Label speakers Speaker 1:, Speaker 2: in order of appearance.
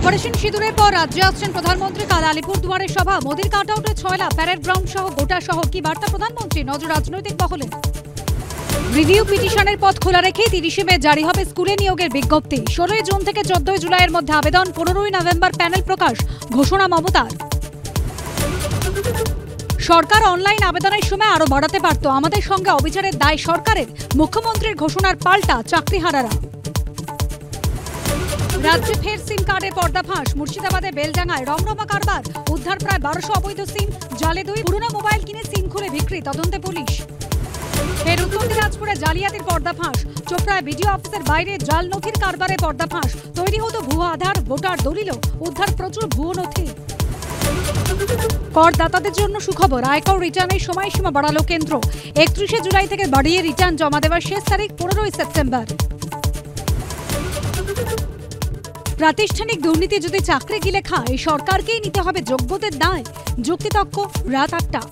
Speaker 1: Operation সিঁদুরের পর রাজ্যে আসছেন প্রধানমন্ত্রী। কাল আলিপুরদুয়ারের সভা, মোদির কাটআউটে ছয়লা, প্যারেড গ্রাউন্ড সহ গোটা শহর। কি বার্তা প্রধানমন্ত্রী? নজর রাজনৈতিক মহলে। রিভিউ পিটিশনের পথ খোলা রেখে 30 মে জারি হবে স্কুলে নিয়োগের বিজ্ঞপ্তি। 16 জুন থেকে 14 জুলাইয়ের মধ্যে আবেদন, 15 নভেম্বর প্যানেল প্রকাশ, ঘোষণা মমতার। সরকার অনলাইন আবেদনের সময় আরো বাড়াতে পারত, আমাদের সঙ্গে অবিচারের দায় সরকারের। মুখ্যমন্ত্রীর ঘোষণার পাল্টা চাকরিহারারা। রাজ্যে ফের সিম কার্ডে পর্দাফাঁস। মুর্শিদাবাদে বেলডাঙ্গায় রমরমা কারবার, উদ্ধার প্রায় 1200 অবৈধ সিম। জালে 2 পুরনো মোবাইল কিনে সিম খুলে বিক্রি, তদন্তে পুলিশ। ফের উত্তর দিনাজপুরে জালিয়াতির পর্দাফাঁস। চোপড়ায় বিডিও অফিসের বাইরে জাল নথির কারবারে পর্দাফাঁস। তৈরি হতো ভুয়ো আধার, ভোটার দলিলও, উদ্ধার প্রচুর ভুয়ো নথি। করদাতাদের জন্য সুখবর, আয়কর রিটার্নের সময়সীমা বাড়ালো কেন্দ্র। 31 জুলাই থেকে বাড়িয়ে রিটার্ন জমা দেওয়ার শেষ তারিখ 15 সেপ্টেম্বর। প্রাতিষ্ঠানিক দুর্নীতি যদি চাকরি গিলে খায়, সরকারকেই নিতে হবে যোগ্যদের দায়। যুক্তিতক্ক, রাত 8টা।